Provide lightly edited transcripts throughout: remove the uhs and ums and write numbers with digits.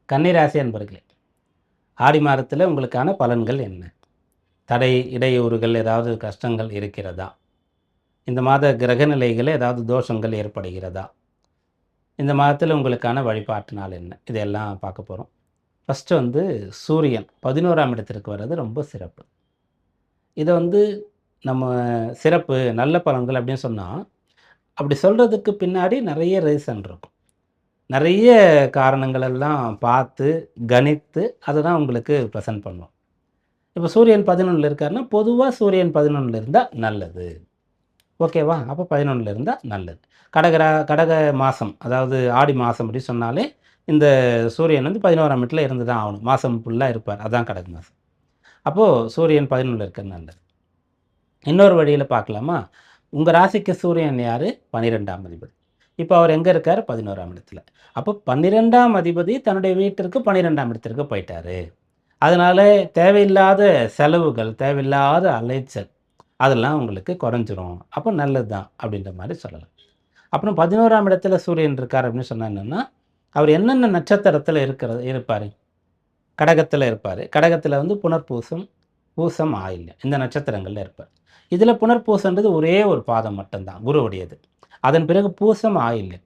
கன்னிராசி அன்பர்களே, ஆடி மாதத்தில் உங்களுக்கான பலன்கள் என்ன? தடை, இடையூறுகள், ஏதாவது கஷ்டங்கள் இருக்கிறதா? இந்த மாத கிரக நிலைகளில் ஏதாவது தோஷங்கள் ஏற்படுகிறதா? இந்த மாதத்தில் உங்களுக்கான வழிபாட்டு நாள் என்ன? இதெல்லாம் பார்க்க போகிறோம். ஃபஸ்ட்டு சூரியன் 11ஆம் இடத்திற்கு வர்றது ரொம்ப சிறப்பு. இதை நம்ம சிறப்பு, நல்ல பலன்கள் அப்படின்னு சொன்னால், அப்படி சொல்கிறதுக்கு பின்னாடி நிறைய ரீசன் இருக்கும். நிறைய காரணங்கள் எல்லாம் பார்த்து, கணித்து அதை தான் உங்களுக்கு ப்ரெசென்ட் பண்ணுவோம். இப்போ சூரியன் 11ல் இருக்காருன்னா, பொதுவா சூரியன் 11ல் இருந்தா நல்லது. ஓகேவா? அப்போ 11ல் இருந்தா நல்லது. கடக மாசம், அதாவது ஆடி மாசம் அப்படி சொன்னாலே, இந்த சூரியன் 11ஆம் இடத்துல இருந்து தான் ஆகணும். மாசம் ஃபுல்லா இருப்பார். அதான் கடக மாசம். அப்போ சூரியன் 11ல் இருக்கிறது நல்லது. இன்னொரு வழியில பார்க்கலாமா? உங்க ராசிக்கு சூரியன் யாரு? 12ஆம் அதிபதி. இப்போ அவர் எங்க இருக்காரு? 11ஆம் இடத்துல. அப்போ 12ஆம் அதிபதி தன்னுடைய வீட்டிற்கு 12ஆம் இடத்திற்கு போயிட்டாரு. அதனால தேவையில்லாத செலவுகள், தேவையில்லாத அலைச்சல் அதெல்லாம் உங்களுக்கு குறைஞ்சிரும். அப்போ நல்லது தான் அப்படின்ற மாரி சொல்லலாம். அப்புறம் 11ஆம் இடத்துல சூரியன் இருக்கார் அப்படின்னு சொன்னா என்னன்னா, அவர் என்னென்ன நட்சத்திரத்தில இருப்பாரு? கடகத்தில இருப்பாரு. கடகத்தில புனர்பூசம், பூசம், ஆயில்யம் இந்த நட்சத்திரங்கள்ல இருப்பார். இதில புனர்பூசம்ன்றது ஒரே ஒரு பாதம் மட்டும் தான், குருவுடையது. அதன் பிறகு பூசம், ஆயில்யம்.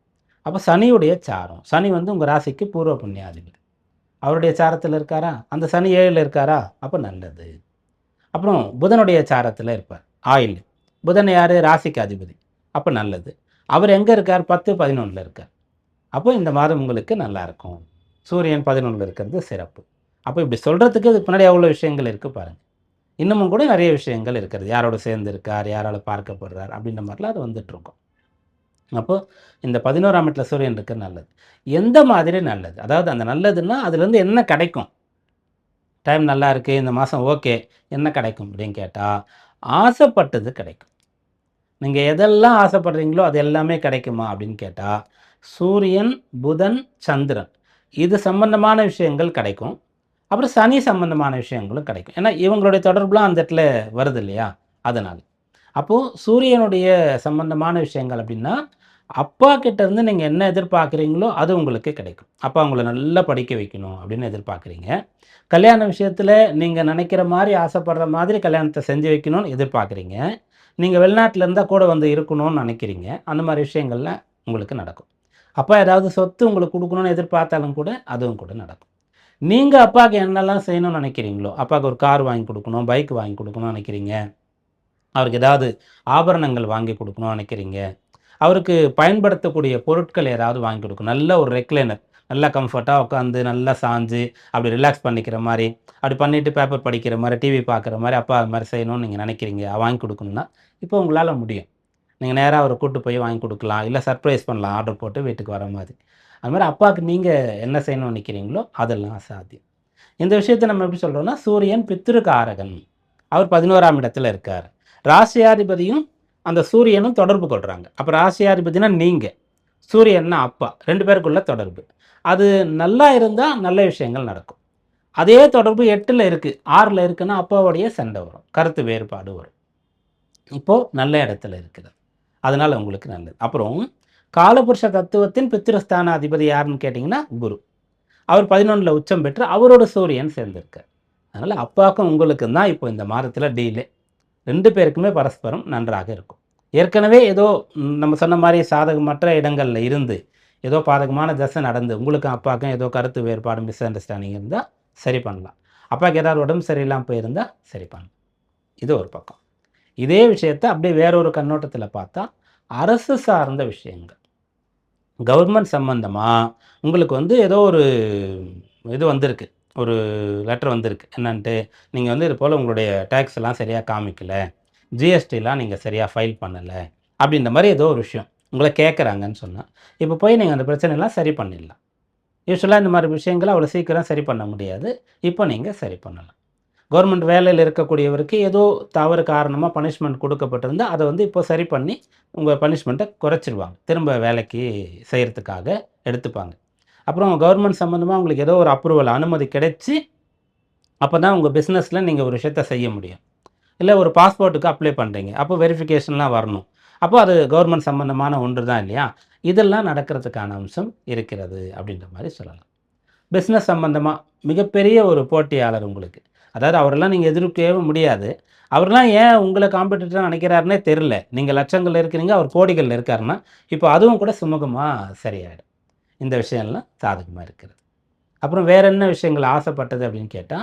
அப்போ சனியுடைய சாரம். சனி உங்க ராசிக்கு பூர்வ புண்ணியாதிபதி. அவருடைய சாரத்தில் இருக்காரா? அந்த சனி 7ல் இருக்காரா? அப்போ நல்லது. அப்புறம் புதனுடைய சாரத்தில் இருப்பார். ஆயில்யம். புதன் யாரு? ராசிக்கு அதிபதி. அப்போ நல்லது. அவர் எங்கே இருக்கார்? 10, 11ல் இருக்கார். அப்போ இந்த மாதம் உங்களுக்கு நல்லாயிருக்கும். சூரியன் 11ல் இருக்கிறது சிறப்பு. அப்போ இப்படி சொல்கிறதுக்கு இதுக்கு பின்னாடி எவ்வளோ விஷயங்கள் இருக்குது பாருங்கள். இன்னமும் கூட நிறைய விஷயங்கள் இருக்கிறது. யாரோட சேர்ந்து இருக்கார், யாரால் பார்க்கப்படுறார் அப்படின்ற மாதிரிலாம் அது வந்துட்டுருக்கும். அப்போ இந்த 11ஆம் இடத்துல சூரியன் இருக்கிறது நல்லது. எந்த மாதிரி நல்லது? அதாவது அந்த நல்லதுன்னா அதுலேருந்து என்ன கிடைக்கும்? டைம் நல்லா இருக்குது, இந்த மாதம் ஓகே. என்ன கிடைக்கும் அப்படின்னு கேட்டால், ஆசைப்பட்டது கிடைக்கும். நீங்கள் எதெல்லாம் ஆசைப்படுறீங்களோ அது எல்லாமே கிடைக்குமா அப்படின்னு கேட்டால், சூரியன், புதன், சந்திரன் இது சம்பந்தமான விஷயங்கள் கிடைக்கும். அப்புறம் சனி சம்பந்தமான விஷயங்களும் கிடைக்கும். ஏன்னா இவங்களுடைய தொடர்புலாம் அந்த இடத்துல வருது இல்லையா? அதனால். அப்போது சூரியனுடைய சம்பந்தமான விஷயங்கள் அப்படின்னா, அப்பா கிட்டேருந்து நீங்கள் என்ன எதிர்பார்க்குறீங்களோ அது உங்களுக்கு கிடைக்கும். அப்பா உங்கள நல்லா படிக்க வைக்கணும் அப்படின்னு எதிர்பார்க்குறீங்க. கல்யாண விஷயத்தில் நீங்கள் நினைக்கிற மாதிரி, ஆசைப்படுற மாதிரி கல்யாணத்தை செஞ்சு வைக்கணும்னு எதிர்பார்க்குறீங்க. நீங்கள் வெளிநாட்டில் இருந்தால் கூட இருக்கணும்னு நினைக்கிறீங்க. அந்த மாதிரி விஷயங்கள்லாம் உங்களுக்கு நடக்கும். அப்பா ஏதாவது சொத்து உங்களுக்கு கொடுக்கணும்னு எதிர்பார்த்தாலும் கூட அதுவும் கூட நடக்கும். நீங்கள் அப்பாவுக்கு என்னெல்லாம் செய்யணும்னு நினைக்கிறீங்களோ, அப்பாவுக்கு ஒரு கார் வாங்கி கொடுக்கணும், பைக் வாங்கி கொடுக்கணும்னு நினைக்கிறீங்க. அவருக்கு ஏதாவது ஆபரணங்கள் வாங்கி கொடுக்கணும்னு நினைக்கிறீங்க. அவருக்கு பயன்படுத்தக்கூடிய பொருட்கள் ஏதாவது வாங்கி கொடுக்கணும். நல்ல ஒரு ரெக்லைனர், நல்லா கம்ஃபர்ட்டாக உட்காந்து, நல்லா சாஞ்சு, அப்படி ரிலாக்ஸ் பண்ணிக்கிற மாரி, அப்படி பண்ணிவிட்டு பேப்பர் படிக்கிற மாரி, டிவி பார்க்குற மாரி, அப்பா அது மாரி செய்யணும்னு நீங்கள் நினைக்கிறீங்க. வாங்கி கொடுக்கணும்னா, இப்போ உங்களால் முடியும். நீங்க நேரா அவர கூட்டு போய் வாங்கி குடுக்கலாம். இல்ல சர்ப்ரைஸ் பண்ணலாம் ஆர்டர் போட்டு வீட்டுக்கு வர மாதிரி. அது மாரி அப்பாவுக்கு நீங்க என்ன செய்யணும்னு நினைக்கிறீங்களோ, அதெல்லாம் சாத்தியம். இந்த விஷயத்த நம்ம எப்படி சொல்றோம்னா, சூரியன் பித்ருகாரகன். அவர் 11ஆம் இடத்துல இருக்கார். ராசியாதிபதியும் அந்த சூரியனும் தொடர்பு கொள்றாங்க. அப்ப ராசியாதிபதினா நீங்க, சூரியன்னா அப்பா. 2 பேருக்குள்ள தொடர்பு. அது நல்லா இருந்தா நல்ல விஷயங்கள் நடக்கும். அதே தொடர்பு 8ல இருக்கு, 6ல இருக்குன்னா அப்பாவோடைய சண்டை வரும். கருத்து வேறுபாடு வரும். இப்போ நல்ல இடத்துல இருக்குது. அதனால உங்களுக்கு நல்லது. அப்புறம் காலபுருஷ தத்துவத்தின் பித்ருஸ்தான அதிபதி யாருன்னு கேட்டிங்கன்னா, குரு. அவர் 11ல உச்சம் பெற்று அவரோட சூரியன் சேர்ந்திருக்கார். அதனால அப்பாவுக்கும் உங்களுக்கும் தான் இப்போ இந்த மாதத்தில டீலே. 2 பேருக்குமே பரஸ்பரம் நன்றாக இருக்கும். ஏற்கனவே ஏதோ நம்ம சொன்ன மாரி சாதகமற்ற இடங்கள்ல இருந்து, ஏதோ பாதகமான தசை நடந்து, உங்களுக்கும் அப்பாவுக்கும் ஏதோ கருத்து வேறுபாடு, மிஸ் அண்டர்ஸ்டாண்டிங் இருந்தா சரி பண்ணலாம். அப்பாவுக்கு ஏதாவது உடம்பு சரியில்லாம போயிருந்தா சரி பண்ணலாம். இது ஒரு பக்கம். இதே விஷயத்த அப்படியே வேற ஒரு கண்ணோட்டத்தில பார்த்தா, அரசு சார்ந்த விஷயங்கள். கவர்மெண்ட் சம்பந்தமா உங்களுக்கு ஏதோ ஒரு இது வந்திருக்கு. ஒரு லெட்டர் வந்திருக்கு. என்னன்ட்டு, நீங்க இது போல உங்களுடைய டாக்ஸ் எல்லாம் சரியா காமிக்கல. ஜிஎஸ்டிலாம் நீங்க சரியா ஃபைல் பண்ணல. அப்படின்ற மாரி ஏதோ ஒரு விஷயம். உங்கள கேட்கறாங்கன்னு சொன்னா, இப்ப போய் நீங்க அந்த பிரச்சனைலாம் சரி பண்ணிடலாம். யூசுவலா இந்த மாரி விஷயங்கள அவ்வளோ சீக்கிரம் சரி பண்ண முடியாது. இப்போ நீங்க சரி பண்ணலாம். கவர்மெண்ட் வேலையில இருக்கக்கூடியவருக்கு ஏதோ தவறு காரணமா பனிஷ்மென்ட் குடுக்கப்பட்டிருந்தா, அத இப்போ சரி பண்ணி, உங்க பனிஷ்மென்ட்ட குறைச்சிருவாங்க. திரும்ப வேலைக்கு செய்றதுக்காக எடுத்துப்பாங்க. அப்புறம் கவர்மெண்ட் சம்மந்தமா உங்களுக்கு ஏதோ ஒரு அப்ரூவல், அனுமதி கிடைச்சு, அப்பதான் உங்க பிசினஸ்ல நீங்க ஒரு விஷயத்த செய்ய முடியும். இல்ல ஒரு பாஸ்போர்ட்டுக்கு அப்ளை பண்றீங்க. அப்போ வெரிஃபிகேஷன்லாம் வரணும். அப்போ அது கவர்மெண்ட் சம்மந்தமான ஒன்று தான் இல்லையா? இதெல்லாம் நடக்கிறதுக்கான அம்சம் இருக்கிறது, அப்படின்ற மாரி சொல்லலாம். பிஸ்னஸ் சம்பந்தமா மிகப்பெரிய ஒரு போட்டியாளர் உங்களுக்கு. அதாவது அவரெல்லாம் நீங்க எதிர்க்கவே முடியாது. அவர்லாம் ஏன் உங்கள காம்படிட்டரா நினைக்கிறாருன்னே தெரியல. நீங்க லட்சங்கள்ல இருக்கிறீங்க, அவர் கோடிகள்ல இருக்காருன்னா, இப்போ அதுவும் கூட சுமூகமா சரியாயிடும். இந்த விஷயம்லாம் சாதகமா இருக்கிறது. அப்புறம் வேற என்ன விஷயங்கள் ஆசைப்பட்டது அப்படின்னு கேட்டா,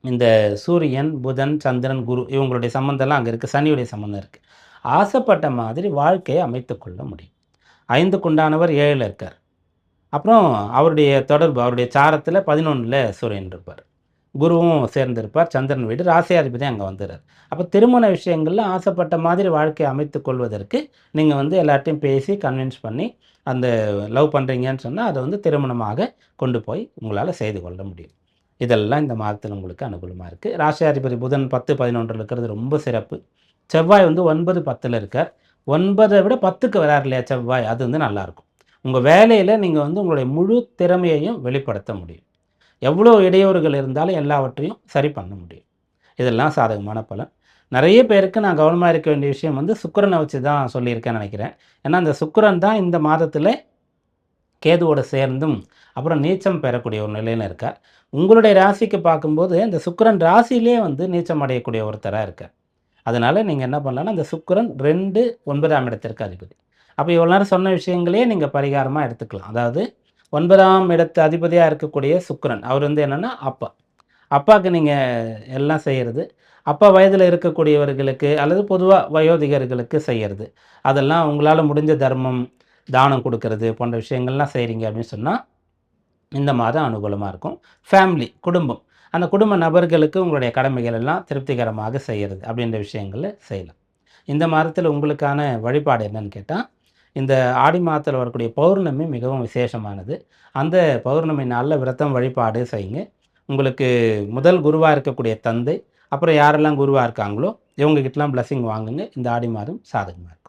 இந்த சூரியன், புதன், சந்திரன், குரு இவங்களுடைய சம்மந்தம்லாம் அங்க இருக்கு. சனியுடைய சம்மந்தம் இருக்கு. ஆசைப்பட்ட மாதிரி வாழ்க்கையை அமைத்துக் கொள்ள முடியும். 5க்கு உண்டானவர் 7ல இருக்கார். அப்புறம் அவருடைய தொடர்பு, அவருடைய சாரத்தில 11ல சூரியன் இருப்பார். குருவும் சேர்ந்திருப்பார். சந்திரன் வீடு ராசியாதிபதி அங்க வந்துறார். அப்ப திருமண விஷயங்கள்ல ஆசைப்பட்ட மாதிரி வாழ்க்கையை அமைத்துக் கொள்வதற்கு, நீங்க வந்து எல்லார்ட்டயும் பேசி கன்வின்ஸ் பண்ணி, அந்த லவ் பண்றீங்கன்னு சொன்னா, அத வந்து திருமணமாக கொண்டு போய் உங்களால செய்து கொள்ள முடியும். இதெல்லாம் இந்த மாதத்துல உங்களுக்கு அனுகூலமா இருக்கு. ராசியாதிபதி புதன் 10, 11ல இருக்கிறது ரொம்ப சிறப்பு. செவ்வாய் வந்து 9, 10ல இருக்கார். 9 விட 10க்கு வரார் இல்லையா செவ்வாய், அது வந்து நல்லாருக்கும். உங்க வேலையில நீங்க வந்து உங்களுடைய முழு திறமையையும் வெளிப்படுத்த முடியும். எவ்வளோ இடையூறுகள் இருந்தாலும் எல்லாவற்றையும் சரி பண்ண முடியும். இதெல்லாம் சாதகமான பலன். நெறைய பேருக்கு நான் கவனமா இருக்க வேண்டிய விஷயம் வந்து சுக்கிரன வச்சு தான் சொல்லியிருக்கேன்னு நெனைக்கிறேன். ஏன்னா, அந்த சுக்கிரன் தான் இந்த மாதத்தில கேதுவோட சேர்ந்தும், அப்புறம் நீச்சம் பெறக்கூடிய ஒரு நிலையில இருக்கார். உங்களுடைய ராசிக்கு பார்க்கும்போது, இந்த சுக்கிரன் ராசியிலேயே வந்து நீச்சம் அடையக்கூடிய ஒருத்தரா இருக்கார். அதனால நீங்க என்ன பண்ணலாம்னா, அந்த சுக்கிரன் 2, 9ஆம் இடத்திற்கு அதிபதி. அப்ப இவ்வளோ நேரம் சொன்ன விஷயங்களையே நீங்க பரிகாரமா எடுத்துக்கலாம். அதாவது 9ஆம் இடத்து அதிபதியா இருக்கக்கூடிய சுக்கிரன், அவர் வந்து என்னன்னா அப்பா. அப்பாக்கு நீங்க எல்லாம் செய்யறது. அப்பா வயதில இருக்கக்கூடியவர்களுக்கு அல்லது பொதுவா வயோதிகர்களுக்கு செய்யறது. அதெல்லாம் உங்களால முடிஞ்ச தர்மம், தானம் குடுக்கறது போன்ற விஷயங்கள்லாம் செய்றீங்க அப்படின்னு சொன்னா, இந்த மாதம் அனுகூலமா இருக்கும். ஃபேமிலி, குடும்பம். அந்த குடும்ப நபர்களுக்கு உங்களுடைய கடமைகள் எல்லாம் திருப்திகரமாக செய்யறது அப்படின்ற விஷயங்கள செய்யலாம். இந்த மாதத்தில உங்களுக்கான வழிபாடு என்னன்னு கேட்டா, இந்த ஆடி மாதத்தில வரக்கூடிய பௌர்ணமி மிகவும் விசேஷமானது. அந்த பௌர்ணமி நாள்ல விரதம் வழிபாடு செய்யுங்க. உங்களுக்கு முதல் குருவா இருக்கக்கூடிய தந்தை, அப்புறம் யாரெல்லாம் குருவா இருக்காங்களோ, இவங்க கிட்டலாம் பிளெஸ்ஸிங் வாங்குங்க. இந்த ஆடி மாதம் சாதகமா இருக்கும்.